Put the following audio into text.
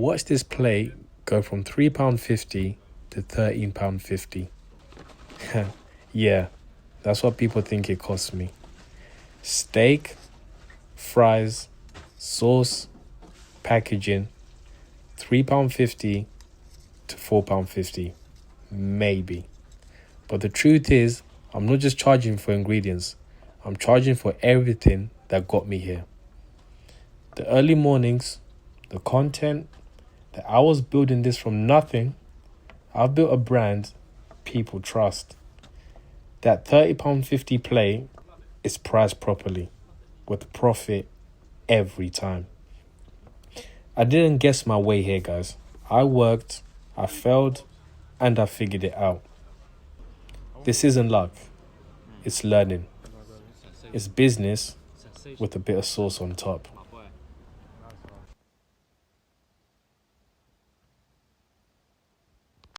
Watch this plate go from £3.50 to £13.50. Yeah, that's what people think it costs me. Steak, fries, sauce, packaging, £3.50 to £4.50, maybe. But the truth is, I'm not just charging for ingredients, I'm charging for everything that got me here. The early mornings, the content, the hours building this from nothing. I've built a brand people trust. That £30.50 plate is priced properly, with profit every time. I didn't guess my way here, guys. I worked, I failed, and I figured it out. This isn't luck. It's learning. It's business with a bit of sauce on top.